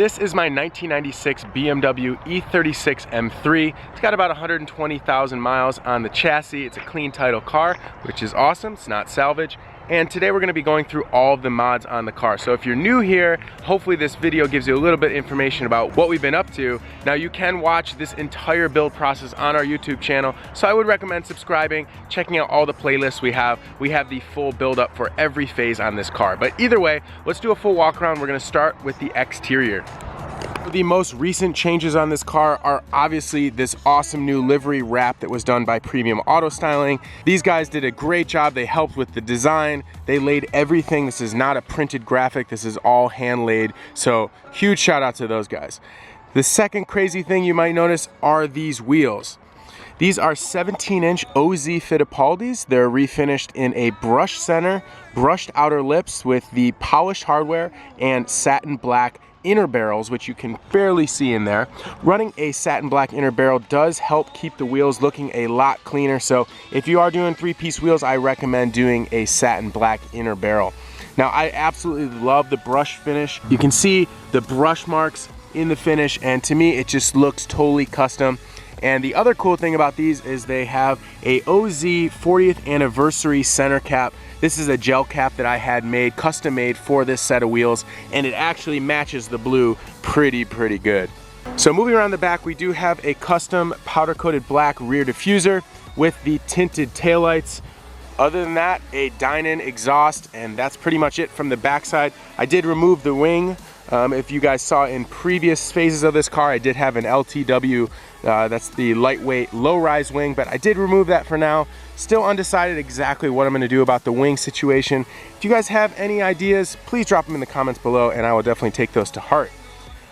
This is my 1996 BMW E36 M3. It's got about 120,000 miles on the chassis. It's a clean title car, which is awesome. It's not salvage. And today we're going to be going through all of the mods on the car. So if you're new here, hopefully this video gives you a little bit of information about what we've been up to. Now you can watch this entire build process on our YouTube channel, so I would recommend subscribing, checking out all the playlists we have. We have the full build up for every phase on this car. But either way, let's do a full walk around. We're going to start with the exterior. The most recent changes on this car are obviously this awesome new livery wrap that was done by Premium Auto Styling. These guys did a great job. They helped with the design. They laid everything. This is not a printed graphic. This is all hand laid. So huge shout out to those guys. The second crazy thing you might notice are these wheels. These are 17-inch OZ Fittipaldis. They're refinished in a brushed center, brushed outer lips with the polished hardware and satin black inner barrels, which you can barely see in there. Running a satin black inner barrel does help keep the wheels looking a lot cleaner. So if you are doing three-piece wheels, I recommend doing a satin black inner barrel. Now I absolutely love the brush finish. You can see the brush marks in the finish, and to me it just looks totally custom. And the other cool thing about these is they have a OZ 40th anniversary center cap. This is a gel cap that I had made, custom made for this set of wheels, and it actually matches the blue pretty good. So moving around the back, we do have a custom powder coated black rear diffuser with the tinted taillights. Other than that, a Dynon exhaust, and that's pretty much it from the backside. I did remove the wing. If you guys saw in previous phases of this car, I did have an LTW, that's the lightweight low-rise wing, but I did remove that for now. Still undecided exactly what I'm going to do about the wing situation. If you guys have any ideas, please drop them in the comments below, and I will definitely take those to heart.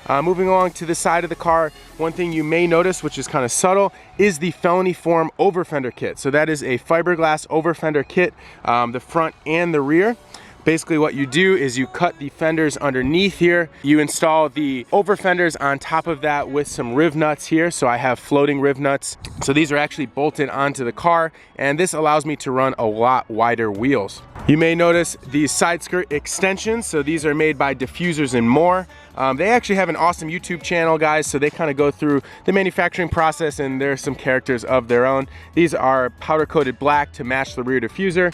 Moving along to the side of the car, one thing you may notice, which is kind of subtle, is the felony form over fender kit. So that is a fiberglass over fender kit, the front and the rear. Basically what you do is you cut the fenders underneath here, you install the over fenders on top of that with some riv nuts here. So I have floating riv nuts. So these are actually bolted onto the car, and this allows me to run a lot wider wheels. You may notice these side skirt extensions. So these are made by Diffusers and More. They actually have an awesome YouTube channel, guys, so they kind of go through the manufacturing process, and there's some characters of their own. These are powder coated black to match the rear diffuser.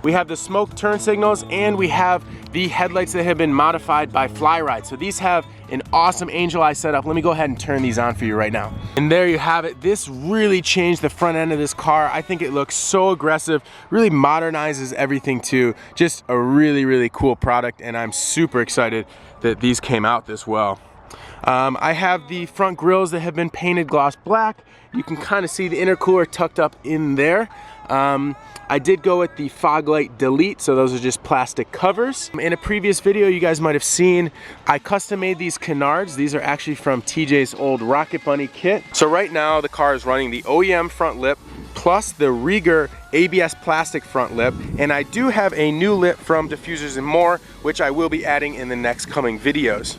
We have the smoke turn signals, and we have the headlights that have been modified by Flyride. So these have an awesome angel eye setup. Let me go ahead and turn these on for you right now. And there you have it. This really changed the front end of this car. I think it looks so aggressive, really modernizes everything too. Just a really cool product, and I'm super excited that these came out this well. I have the front grills that have been painted gloss black. You can kind of see the intercooler tucked up in there. I did go with the fog light delete, so those are just plastic covers. In a previous video you guys might have seen, I custom made these canards. These are actually from TJ's old Rocket Bunny kit. So right now the car is running the OEM front lip plus the Rieger ABS plastic front lip, and I do have a new lip from Diffusers and More, which I will be adding in the next coming videos.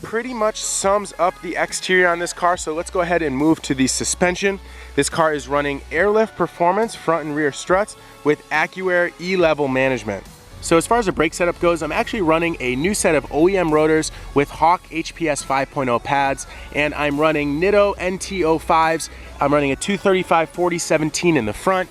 Pretty much sums up the exterior on this car, so let's go ahead and move to the suspension. This car is running Airlift Performance front and rear struts with AccuAir E-Level management. So as far as the brake setup goes, I'm actually running a new set of OEM rotors with Hawk HPS 5.0 pads, and I'm running Nitto NT05s. I'm running a 235/40/17 in the front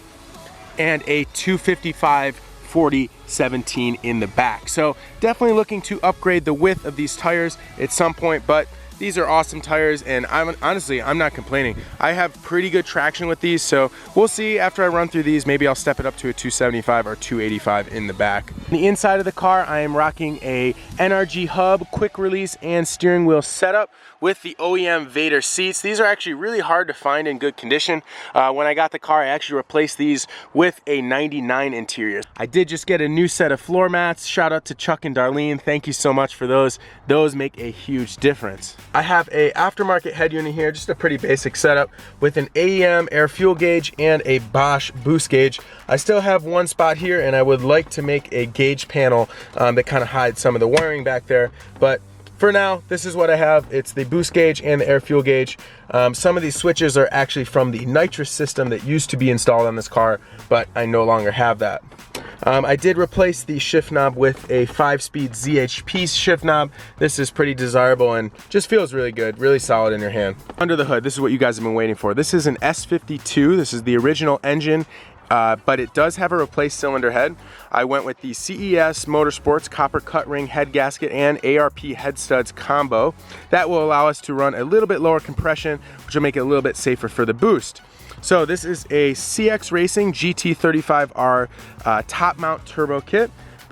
and a 255/40/17 in the back. So definitely looking to upgrade the width of these tires at some point, but these are awesome tires, and honestly, I'm not complaining. I have pretty good traction with these, so we'll see after I run through these. Maybe I'll step it up to a 275 or 285 in the back. On the inside of the car, I am rocking a NRG hub, quick release, and steering wheel setup with the OEM Vader seats. These are actually really hard to find in good condition. When I got the car, I actually replaced these with a 99 interior. I did just get a new set of floor mats. Shout out to Chuck and Darlene. Thank you so much for those. Those make a huge difference. I have a aftermarket head unit here, just a pretty basic setup with an AEM air fuel gauge and a Bosch boost gauge. I still have one spot here, and I would like to make a gauge panel that kind of hides some of the wiring back there, but for now, this is what I have. It's the boost gauge and the air fuel gauge. Some of these switches are actually from the nitrous system that used to be installed on this car, but I no longer have that. I did replace the shift knob with a 5-speed ZHP shift knob. This is pretty desirable and just feels really good, really solid in your hand. Under the hood, this is what you guys have been waiting for. This is an S52. This is the original engine. But it does have a replaced cylinder head. I went with the CES Motorsports copper cut ring head gasket and ARP head studs combo. That will allow us to run a little bit lower compression, which will make it a little bit safer for the boost. So this is a CX Racing GT35R top mount turbo kit.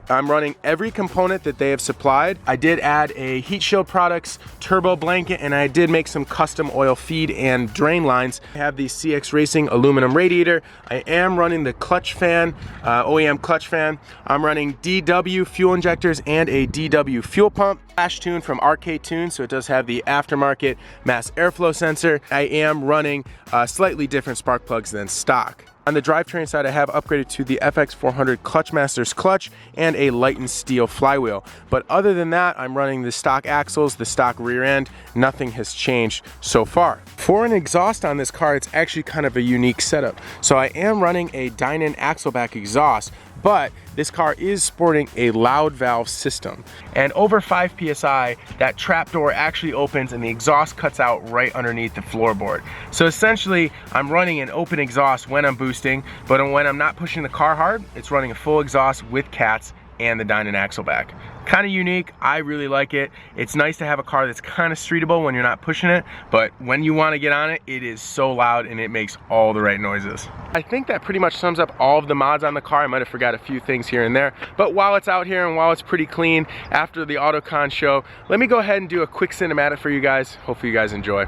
I'm running every component that they have supplied. I did add a Heat Shield Products turbo blanket, and I did make some custom oil feed and drain lines. I have the CX Racing aluminum radiator. I am running the clutch fan, OEM clutch fan. I'm running DW fuel injectors and a DW fuel pump. Flash tune from RK Tune, so it does have the aftermarket mass airflow sensor. I am running slightly different spark plugs than stock. On the drivetrain side, I have upgraded to the FX400 Clutchmasters clutch and a lightened steel flywheel. But other than that, I'm running the stock axles, the stock rear end. Nothing has changed so far. For an exhaust on this car, it's actually kind of a unique setup. So I am running a Dynon Axleback exhaust, but this car is sporting a loud valve system. And over 5 PSI, that trap door actually opens and the exhaust cuts out right underneath the floorboard. So essentially, I'm running an open exhaust when I'm boosting, but when I'm not pushing the car hard, it's running a full exhaust with cats and the Dynon Axleback. Kind of unique, I really like it. It's nice to have a car that's kind of streetable when you're not pushing it, but when you want to get on it, it is so loud and it makes all the right noises. I think that pretty much sums up all of the mods on the car. I might have forgot a few things here and there, but while it's out here and while it's pretty clean after the AutoCon show, let me go ahead and do a quick cinematic for you guys. Hopefully you guys enjoy.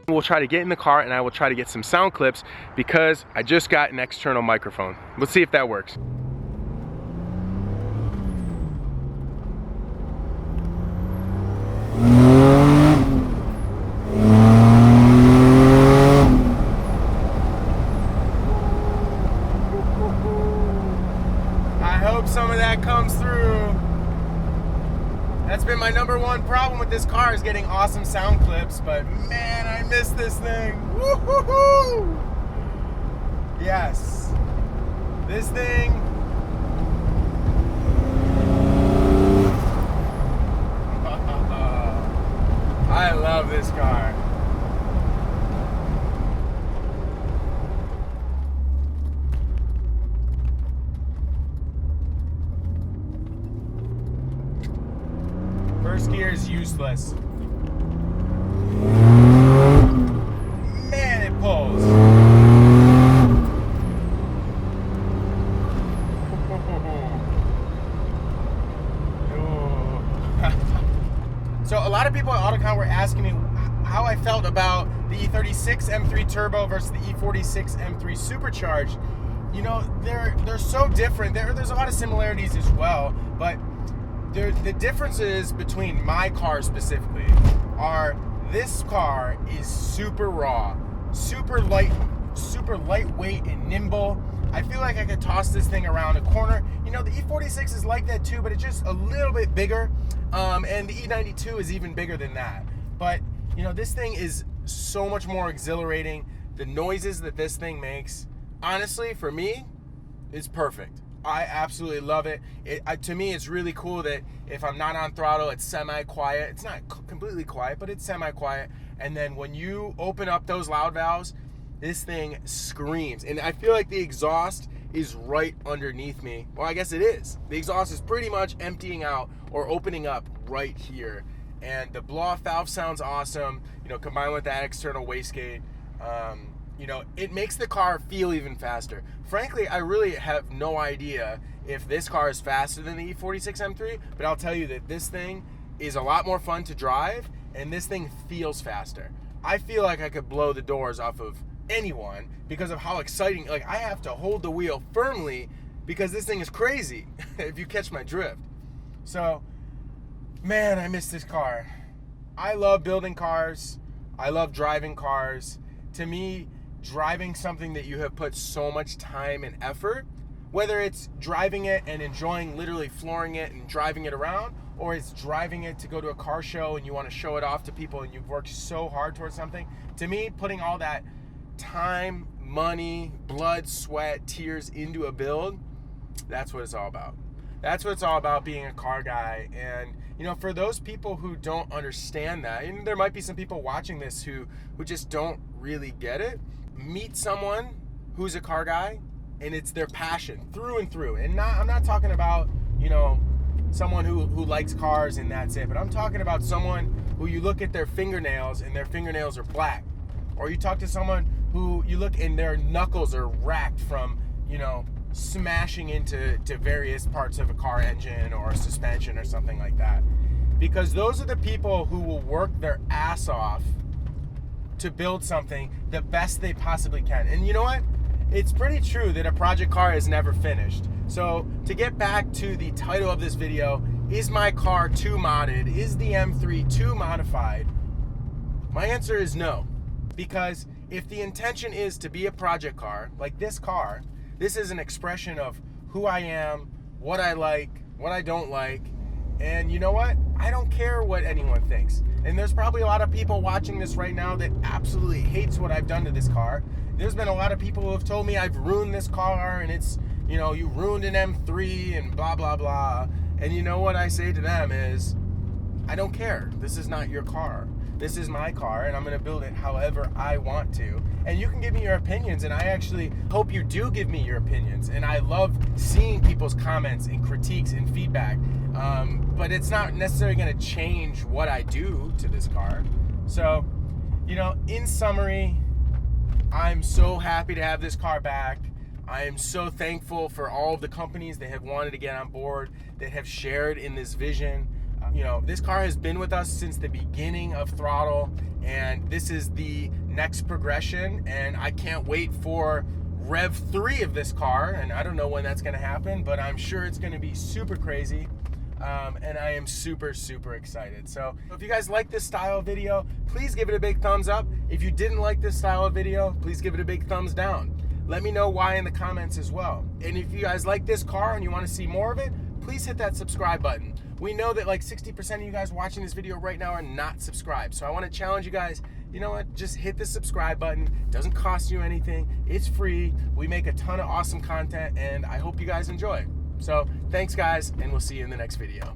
We'll try to get in the car and I will try to get some sound clips because I just got an external microphone. Let's see if that works. I hope some of that comes through. That's been my #1 problem with this car, is getting awesome sound clips, but man, I miss this thing. Woo-hoo-hoo! Yes. This thing. I love this car. First gear is useless. Man, it pulls. So a lot of people at AutoCon were asking me how I felt about the E36 M3 Turbo versus the E46 M3 Supercharged. You know, they're so different. There's a lot of similarities as well, but the differences between my car specifically are this car is super raw, super lightweight and nimble. I feel like I could toss this thing around a corner. You know, the E46 is like that too, but it's just a little bit bigger. And the E92 is even bigger than that. But, you know, this thing is so much more exhilarating. The noises that this thing makes, honestly, for me, is perfect. I absolutely love it. To me, it's really cool that if I'm not on throttle, it's semi-quiet. It's not completely quiet, but it's semi-quiet. And then when you open up those loud valves, this thing screams. And I feel like the exhaust is right underneath me. Well, I guess it is. The exhaust is pretty much emptying out or opening up right here. And the blow-off valve sounds awesome, you know, combined with that external wastegate. You know, it makes the car feel even faster. Frankly, I really have no idea if this car is faster than the E46 M3, but I'll tell you that this thing is a lot more fun to drive, and this thing feels faster. I feel like I could blow the doors off of anyone because of how exciting. Like, I have to hold the wheel firmly because this thing is crazy, if you catch my drift. So, man, I miss this car. I love building cars. I love driving cars. To me, driving something that you have put so much time and effort, whether it's driving it and enjoying literally flooring it and driving it around, or it's driving it to go to a car show and you want to show it off to people and you've worked so hard towards something. To me, putting all that time, money, blood, sweat, tears into a build, that's what it's all about. That's what it's all about, being a car guy. And, you know, for those people who don't understand that, and there might be some people watching this who just don't really get it, meet someone who's a car guy and it's their passion through and through. And I'm not talking about, you know, someone who likes cars and that's it, but I'm talking about someone who you look at their fingernails and their fingernails are black. Or you talk to someone who you look and their knuckles are racked from, you know, smashing into various parts of a car engine or a suspension or something like that. Because those are the people who will work their ass off to build something the best they possibly can. And you know what? It's pretty true that a project car is never finished. So to get back to the title of this video, is my car too modded? Is the M3 too modified? My answer is no. Because if the intention is to be a project car, like this car, this is an expression of who I am, what I like, what I don't like. And you know what? I don't care what anyone thinks. And there's probably a lot of people watching this right now that absolutely hates what I've done to this car. There's been a lot of people who have told me I've ruined this car and it's, you know, you ruined an M3 and blah, blah, blah. And you know what I say to them is, I don't care. This is not your car. This is my car, and I'm going to build it however I want to. And you can give me your opinions, and I actually hope you do give me your opinions. And I love seeing people's comments and critiques and feedback. But it's not necessarily going to change what I do to this car. So, you know, in summary, I'm so happy to have this car back. I am so thankful for all of the companies that have wanted to get on board, that have shared in this vision. You know, this car has been with us since the beginning of throtl, and this is the next progression, and I can't wait for Rev 3 of this car, and I don't know when that's going to happen, but I'm sure it's going to be super crazy, and I am super, super excited. So if you guys like this style of video, please give it a big thumbs up. If you didn't like this style of video, please give it a big thumbs down. Let me know why in the comments as well. And if you guys like this car and you want to see more of it, please hit that subscribe button. We know that like 60% of you guys watching this video right now are not subscribed. So I want to challenge you guys, you know what, just hit the subscribe button. It doesn't cost you anything. It's free. We make a ton of awesome content, and I hope you guys enjoy. So thanks guys, and we'll see you in the next video.